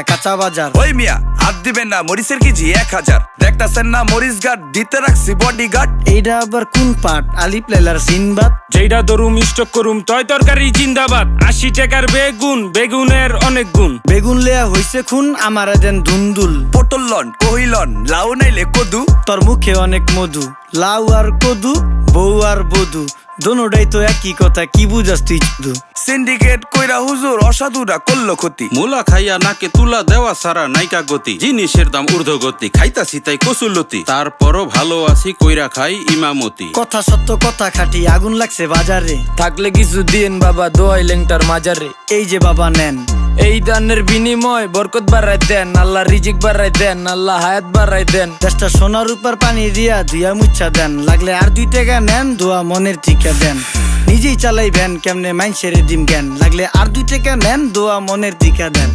কাঁচা বাজার। ওই মিয়া হাত দিবেন না, মরিচের কেজি 1000। দেখতাছেন না মরিচ গার্ড দিতে রাখছি বডি গার্ড। এইটা আবার কোন পাট? আলিপ লাইলার সিনবাদ। যেইটা ধরুম স্টক করুম তয় তরকারি জিন্দাবাদ। 80 টাকার বেগুন, বেগুনের অনেক গুণ। বেগুন লেয়া হইছে খুন, আমারে দেন ধুন্দুল। পটল লন, কহিলন, লাউ নাইলে কদু। তোর মুখে অনেক মধু, লাউ আর কদু, বউ আর বধু, দোনোটাই তো একই কথা, কি বুঝাস তুই শুধু? সিন্ডিকেট কইরা হুজুর অসাধুরা করলো ক্ষতি। মুলা খাইয়া নাকে তুলা দেওয়া সারা নাইকা গতি। জিনিসের দাম ঊর্ধ্বগতি, খাইতাছি তাই কসুলতি। তারপরও ভালো আছি কইরা খাই ইমামতি। কথা সত্য কথা খাটি, আগুন লাগছে বাজারে। থাকলে কিছু দিন বাবা, দোয়াই লেংটার মাজারে। এই যে বাবা নেন, এই দানের বিনিময় বরকত বাড়াই দেন, আল্লাহ রিজিক বাড়াই দেন, আল্লাহ হায়াত বাড়াই দেন। দেশটা সোনার উপর পানি দিয়া ধুইয়া মুচ্ছা দেন। লাগলে আর 2 টাকা নেন, দোয়া মনের ঠিকা দেন। নিজেই চালাই ভ্যান, কেমনে মাইনসেরে দিম জ্ঞান। লাগলে আর 2 টাকা নেন, দোয়া মনের ঠিকা দেন।